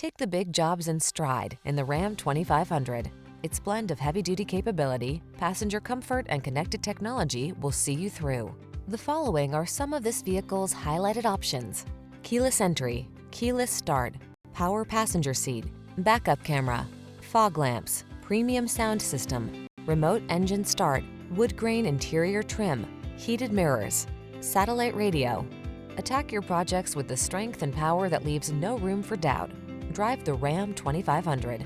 Take the big jobs in stride in the Ram 2500. Its blend of heavy-duty capability, passenger comfort, and connected technology will see you through. The following are some of this vehicle's highlighted options: keyless entry, keyless start, power passenger seat, backup camera, fog lamps, premium sound system, remote engine start, wood grain interior trim, heated mirrors, satellite radio. Attack your projects with the strength and power that leaves no room for doubt. Drive the Ram 2500.